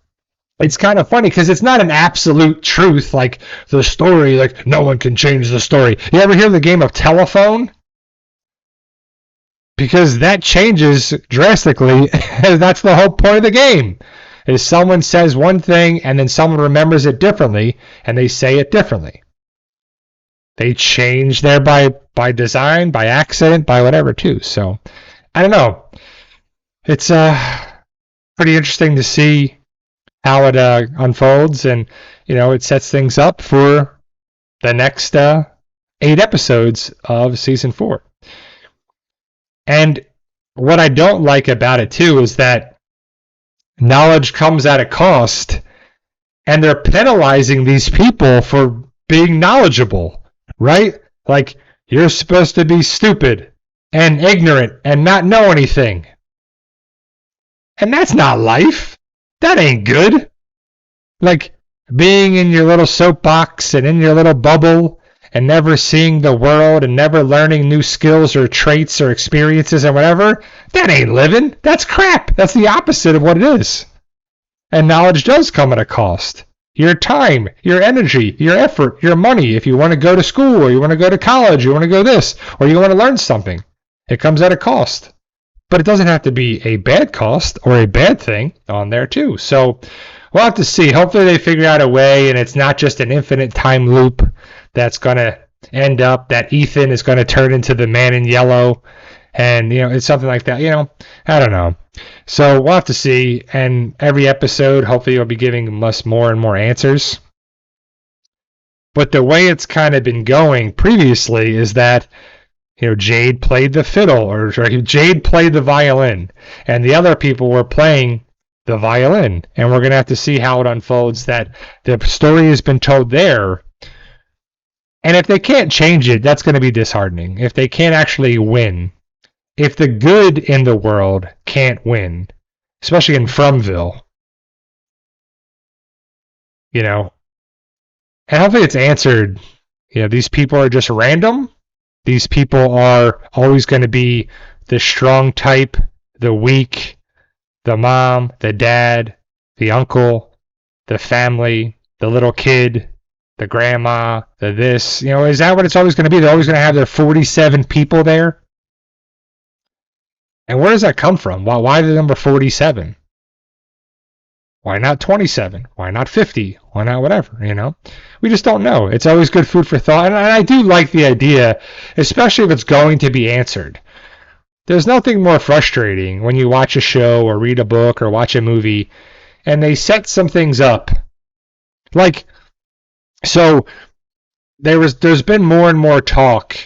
Speaker 1: it's kind of funny because it's not an absolute truth like the story, like no one can change the story. You ever hear the game of telephone? Because that changes drastically. That's the whole point of the game. Is someone says one thing and then someone remembers it differently and they say it differently. They change there by design, by accident, by whatever too. So, I don't know. It's pretty interesting to see how it unfolds, and it sets things up for the next 8 episodes of season 4. And what I don't like about it too is that knowledge comes at a cost, and they're penalizing these people for being knowledgeable. Right? Like, you're supposed to be stupid and ignorant and not know anything. And that's not life. That ain't good. Like, being in your little soapbox and in your little bubble and never seeing the world and never learning new skills or traits or experiences or whatever, that ain't living. That's crap. That's the opposite of what it is. And knowledge does come at a cost. Your time, your energy, your effort, your money. If you want to go to school or you want to go to college, you want to go this, or you want to learn something, it comes at a cost. But it doesn't have to be a bad cost or a bad thing on there too. So we'll have to see. Hopefully they figure out a way and it's not just an infinite time loop that's going to end up that Ethan is going to turn into the man in yellow And, it's something like that. I don't know. So we'll have to see. And every episode, hopefully, will be giving us more and more answers. But the way it's kind of been going previously is that, Jade played the fiddle, or Jade played the violin, and the other people were playing the violin. And we're going to have to see how it unfolds, that the story has been told there. And if they can't change it, that's going to be disheartening. If they can't actually win, if the good in the world can't win, especially in Fromville, and hopefully it's answered. These people are just random. These people are always going to be the strong type, the weak, the mom, the dad, the uncle, the family, the little kid, the grandma, the this. Is that what it's always going to be? They're always going to have their 47 people there? And where does that come from? Why the number 47? Why not 27? Why not 50? Why not whatever, We just don't know. It's always good food for thought. And I do like the idea, especially if it's going to be answered. There's nothing more frustrating when you watch a show or read a book or watch a movie and they set some things up. So there's been more and more talk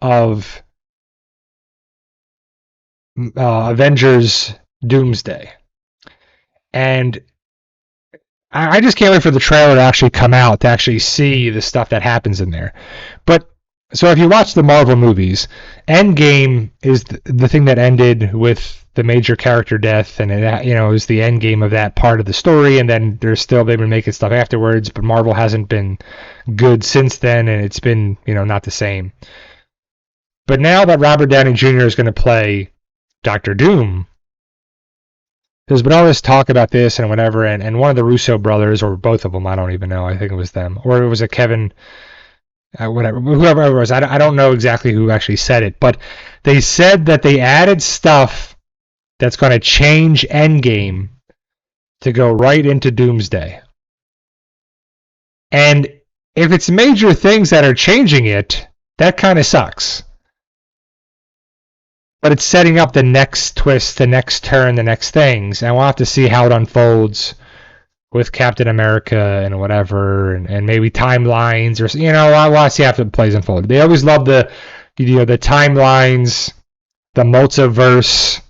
Speaker 1: of Avengers Doomsday. And I just can't wait for the trailer to actually come out to actually see the stuff that happens in there. But so if you watch the Marvel movies, Endgame is the thing that ended with the major character death, and it is the end game of that part of the story. And then they've been making stuff afterwards, but Marvel hasn't been good since then, and it's been not the same. But now that Robert Downey Jr. is going to play Doctor Doom, there's been all this talk about this and whatever, and one of the Russo brothers, or both of them, I don't even know, I think it was them, or it was a Kevin, whatever, whoever it was, I don't know exactly who actually said it, but they said that they added stuff that's going to change Endgame to go right into Doomsday. And if it's major things that are changing it, that kind of sucks. But it's setting up the next twist, the next turn, the next things. And we'll have to see how it unfolds with Captain America and whatever, and maybe timelines, or we'll see how it plays unfold. They always love the timelines, the multiverse,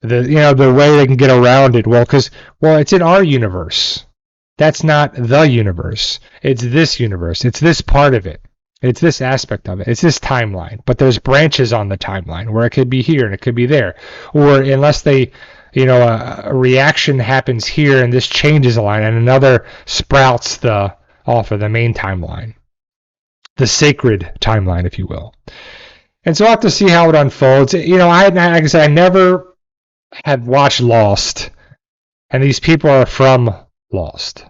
Speaker 1: the way they can get around it. Well, it's in our universe. That's not the universe. It's this universe. It's this part of it. It's this aspect of it. It's this timeline. But there's branches on the timeline where it could be here and it could be there. Or unless a reaction happens here and this changes a line and another sprouts off of the main timeline. The sacred timeline, if you will. And so I'll have to see how it unfolds. Like I said, I never had watched Lost. And these people are from Lost.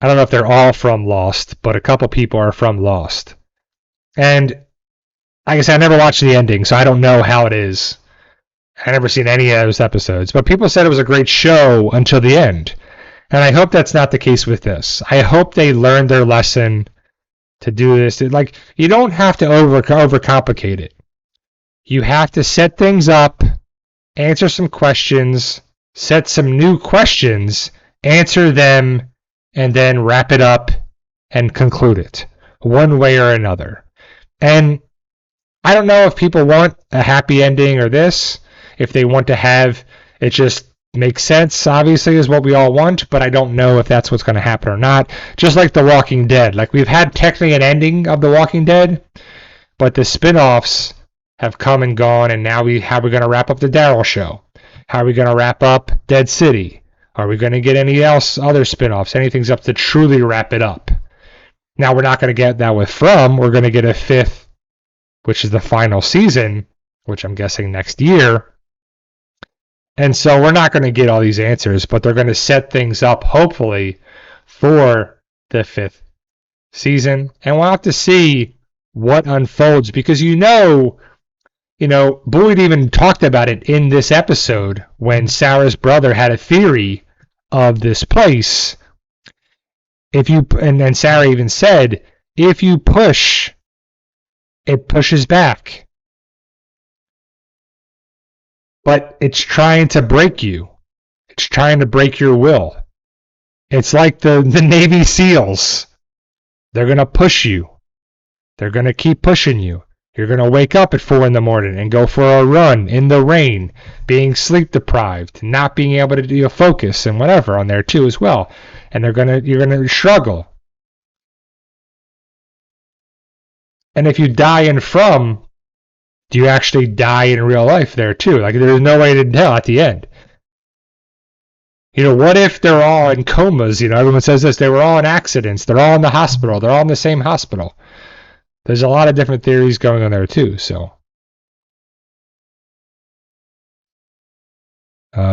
Speaker 1: I don't know if they're all from Lost, but a couple people are from Lost. And like I said, I never watched the ending, so I don't know how it is. I never seen any of those episodes. But people said it was a great show until the end. And I hope that's not the case with this. I hope they learned their lesson to do this. You don't have to overcomplicate it. You have to set things up, answer some questions, set some new questions, answer them, and then wrap it up and conclude it one way or another. And I don't know if people want a happy ending or this, if they want to have it just make sense, obviously, is what we all want, but I don't know if that's what's going to happen or not. Just like The Walking Dead. We've had technically an ending of The Walking Dead, but the spin-offs have come and gone, and now how are we going to wrap up the Daryl show? How are we going to wrap up Dead City? Are we going to get other spin-offs, anything's up to truly wrap it up? Now, we're not going to get that with From. We're going to get a 5th, which is the final season, which I'm guessing next year. And so we're not going to get all these answers, but they're going to set things up, hopefully, for the 5th season. And we'll have to see what unfolds, because Boyd even talked about it in this episode when Sarah's brother had a theory of this place. And Sarah even said, if you push it pushes back. But it's trying to break you. It's trying to break your will. It's like the Navy SEALs. They're going to push you. They're going to keep pushing you. You're going to wake up at 4 in the morning and go for a run in the rain, being sleep deprived, not being able to do a focus and whatever on there too as well. And you're going to struggle. And if you die in From, do you actually die in real life there too? Like there's no way to tell at the end. What if they're all in comas? Everyone says this. They were all in accidents. They're all in the hospital. They're all in the same hospital. There's a lot of different theories going on there too. So,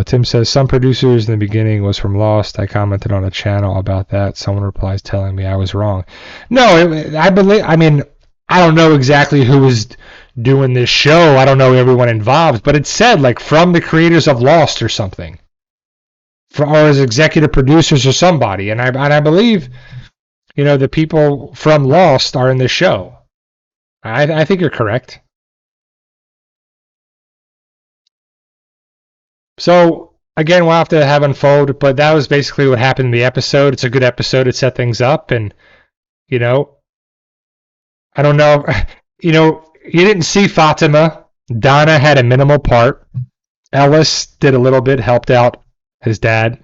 Speaker 1: Tim says some producers in the beginning was from Lost. I commented on a channel about that. Someone replies telling me I was wrong. No, I believe. I mean, I don't know exactly who was doing this show. I don't know everyone involved, but it said like from the creators of Lost or something, or as executive producers or somebody. And I believe, the people from Lost are in this show. I think you're correct. So, again, we'll have to have unfold, but that was basically what happened in the episode. It's a good episode. It set things up, and, I don't know. You didn't see Fatima. Donna had a minimal part. Ellis did a little bit, helped out his dad.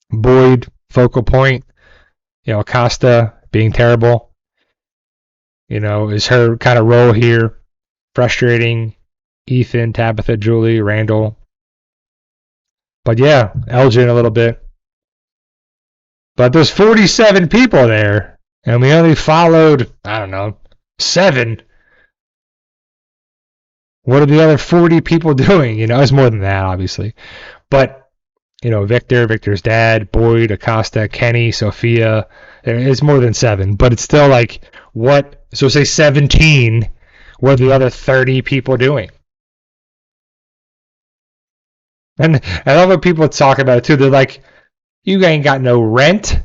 Speaker 1: Boyd, focal point. Acosta being terrible. Is her kind of role here. Frustrating. Ethan, Tabitha, Julie, Randall. But yeah, Elgin a little bit. But there's 47 people there, and we only followed, 7. What are the other 40 people doing? It's more than that, obviously. But, Victor's dad, Boyd, Acosta, Kenny, Sophia. It's more than 7, but it's still like, what? So say 17. What are the other 30 people doing? And I love when people talk about it too. They're like, you ain't got no rent.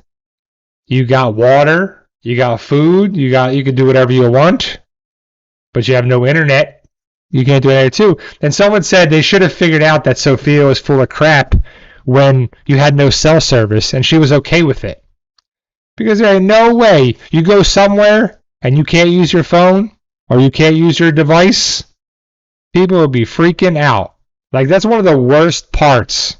Speaker 1: You got water. You got food. You can do whatever you want. But you have no internet. You can't do that too. And someone said they should have figured out that Sophia was full of crap when you had no cell service, and she was okay with it. Because there ain't no way you go somewhere and you can't use your phone or you can't use your device. People will be freaking out. Like, that's one of the worst parts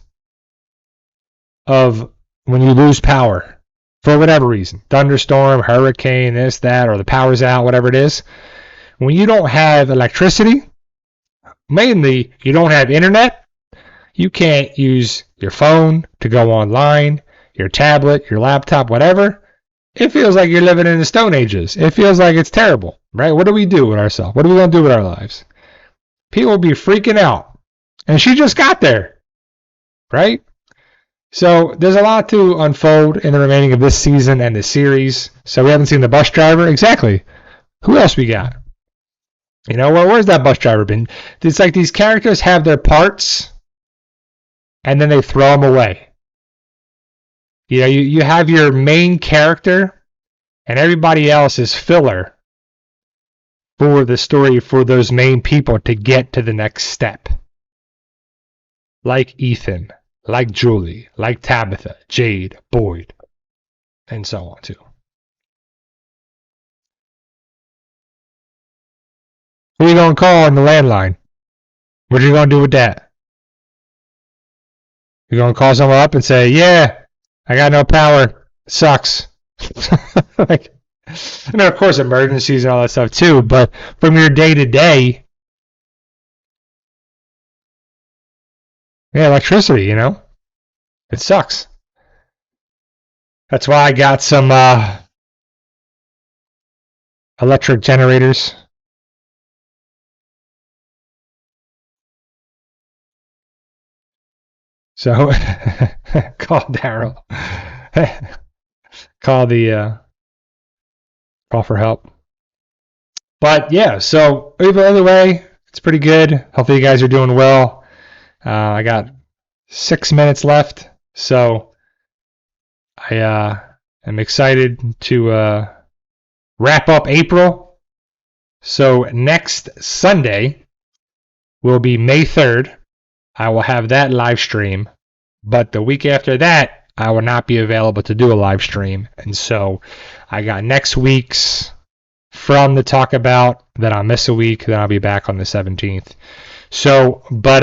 Speaker 1: of when you lose power for whatever reason. Thunderstorm, hurricane, this, that, or the power's out, whatever it is. When you don't have electricity, mainly you don't have internet, you can't use your phone to go online, your tablet, your laptop, whatever. It feels like you're living in the Stone Ages. It feels like it's terrible, right? What do we do with ourselves? What are we going to do with our lives? People will be freaking out. And she just got there, right? So there's a lot to unfold in the remaining of this season and the series. So we haven't seen the bus driver. Exactly. Who else we got? Where's that bus driver been? It's like these characters have their parts, and then they throw them away. You have your main character, and everybody else is filler for the story for those main people to get to the next step. Like Ethan, like Julie, like Tabitha, Jade, Boyd, and so on too. Who are you going to call on the landline? What are you going to do with that? You're going to call someone up and say, yeah, I got no power. It sucks. Of course, emergencies and all that stuff too, but from your day-to-day, yeah, electricity, it sucks. That's why I got some electric generators. So, call Daryl. Call for help. But yeah, so either way, it's pretty good. Hopefully you guys are doing well. I got 6 minutes left, so I am excited to wrap up April. So next Sunday will be May 3rd. I will have that live stream. But the week after that, I will not be available to do a live stream. And so I got next week's from the Talk About, then I'll miss a week, then I'll be back on the 17th. So, but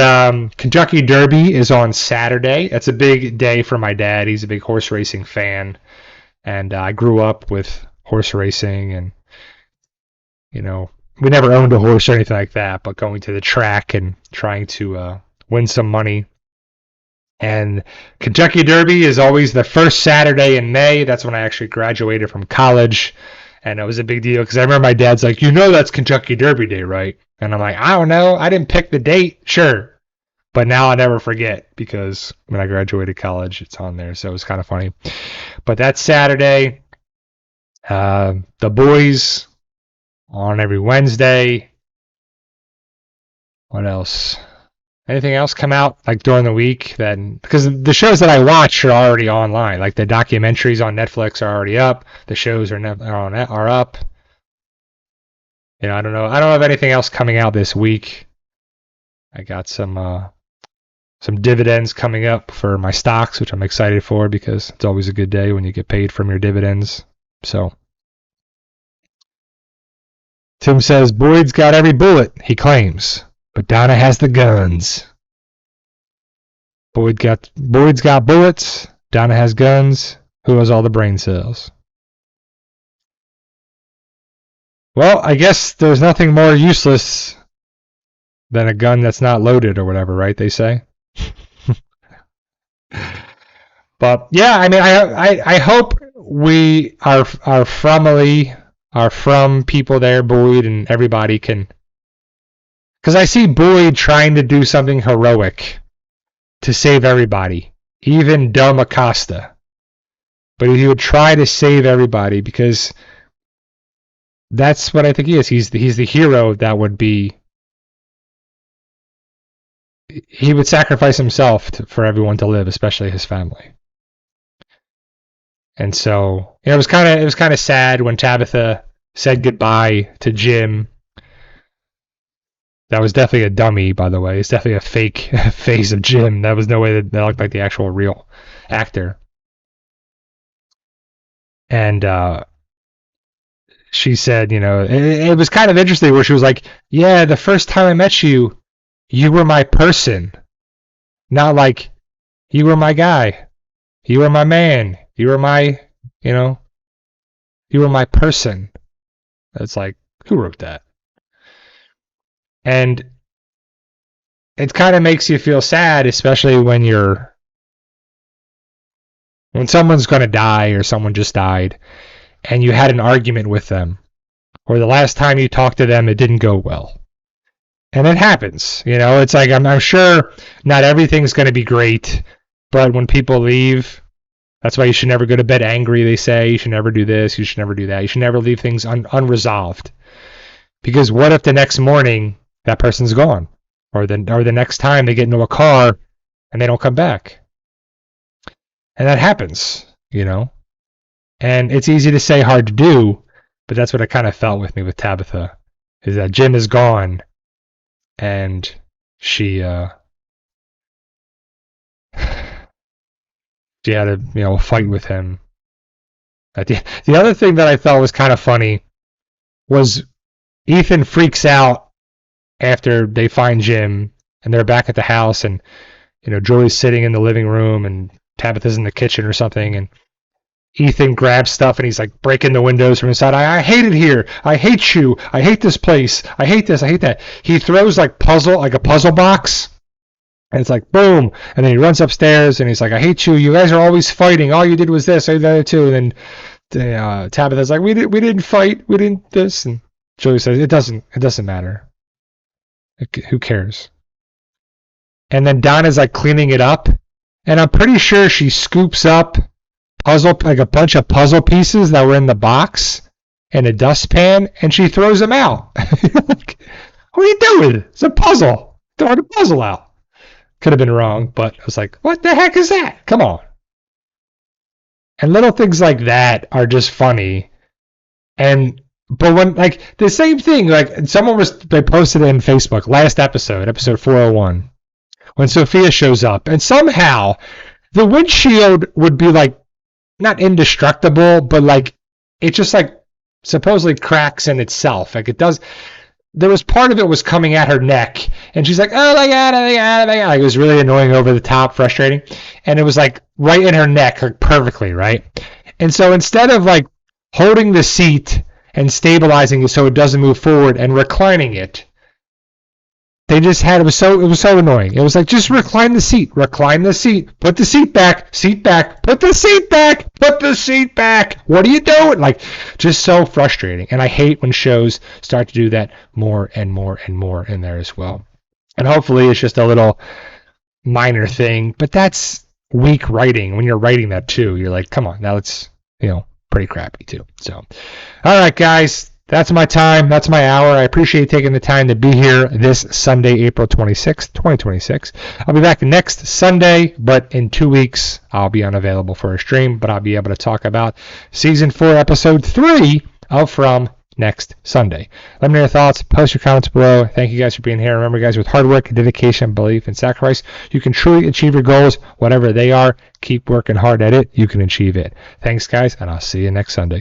Speaker 1: Kentucky Derby is on Saturday. That's a big day for my dad. He's a big horse racing fan. And I grew up with horse racing, and, you know, we never owned a horse or anything like that, but going to the track and trying to win some money. And Kentucky Derby is always the first Saturday in May. That's when I actually graduated from college. And it was a big deal because I remember my dad's like, that's Kentucky Derby Day, right? And I'm like, I don't know. I didn't pick the date. Sure. But now I'll never forget because when I graduated college, it's on there. So it was kind of funny. But that's Saturday. The boys on every Wednesday. What else? Anything else come out like during the week? Because the shows that I watch are already online. Like the documentaries on Netflix are already up. The shows are up. I don't know. I don't have anything else coming out this week. I got some dividends coming up for my stocks, which I'm excited for because it's always a good day when you get paid from your dividends. So Tim says Boyd's got every bullet, he claims. But Donna has the guns. Boyd's got bullets. Donna has guns. Who has all the brain cells? Well, I guess there's nothing more useless than a gun that's not loaded or whatever, right? They say. But yeah, I mean, I hope we are from people there, Boyd, and everybody can. Because I see Boyd trying to do something heroic to save everybody, even Del Acosta. But he would try to save everybody because that's what I think he is. He's the hero that would be. He would sacrifice himself for everyone to live, especially his family. And so it was kind of sad when Tabitha said goodbye to Jim. That was definitely a dummy, by the way. It's definitely a fake face of Jim. That was no way that looked like the actual real actor. And she said, it was kind of interesting where she was like, yeah, the first time I met you, you were my person. Not like, you were my guy. You were my man. You were my, you were my person. It's like, who wrote that? And it kind of makes you feel sad, especially when someone's going to die or someone just died and you had an argument with them, or the last time you talked to them, it didn't go well. And it happens, it's like, I'm sure not everything's going to be great, but when people leave, that's why you should never go to bed angry, they say. You should never do this, you should never do that. You should never leave things unresolved. Because what if the next morning that person's gone, or the next time they get into a car and they don't come back? And that happens, And it's easy to say, hard to do, but that's what I kind of felt with me with Tabitha, is that Jim is gone, and she had to, fight with him. The other thing that I thought was kind of funny was Ethan freaks out after they find Jim and they're back at the house, and Joey's sitting in the living room and Tabitha's in the kitchen or something, and Ethan grabs stuff and he's like breaking the windows from inside. I hate it here. I hate you. I hate this place. I hate this. I hate that. He throws like a puzzle box, and it's like boom, and then he runs upstairs and he's like, I hate you. You guys are always fighting. All you did was this. I did that too. And then Tabitha's like, we didn't fight. We didn't this. And Joey says, it doesn't matter. Who cares? And then Donna's like cleaning it up, and I'm pretty sure she scoops up a bunch of puzzle pieces that were in the box in a dustpan, and she throws them out. Like, what are you doing? It's a puzzle. Throw the puzzle out. Could have been wrong, but I was like, what the heck is that? Come on. And little things like that are just funny. And But when, like, the same thing, like, they posted it in Facebook, last episode 401, when Sophia shows up, and somehow the windshield would be, like, not indestructible, but, like, it just, like, supposedly cracks in itself. Like, it does. There was part of it was coming at her neck, and she's like, oh my God, oh my God, oh my God. Like, it was really annoying, over the top, frustrating. And it was like right in her neck, like perfectly, right? And so instead of like holding the seat and stabilizing it so it doesn't move forward and reclining it, they just had, it was so annoying. It was like, just recline the seat, put the seat back, put the seat back. What are you doing? Like, just so frustrating. And I hate when shows start to do that more and more and more in there as well. And hopefully it's just a little minor thing, but that's weak writing. When you're writing that too, you're like, come on, now it's, pretty crappy too. So, all right, guys. That's my time. That's my hour. I appreciate you taking the time to be here this Sunday, April 26th, 2026. I'll be back next Sunday, but in 2 weeks, I'll be unavailable for a stream, but I'll be able to talk about Season 4, Episode 3 of From next Sunday. Let me know your thoughts. Post your comments below. Thank you guys for being here. Remember, guys, with hard work, dedication, belief, and sacrifice, you can truly achieve your goals, whatever they are. Keep working hard at it. You can achieve it. Thanks, guys, and I'll see you next Sunday.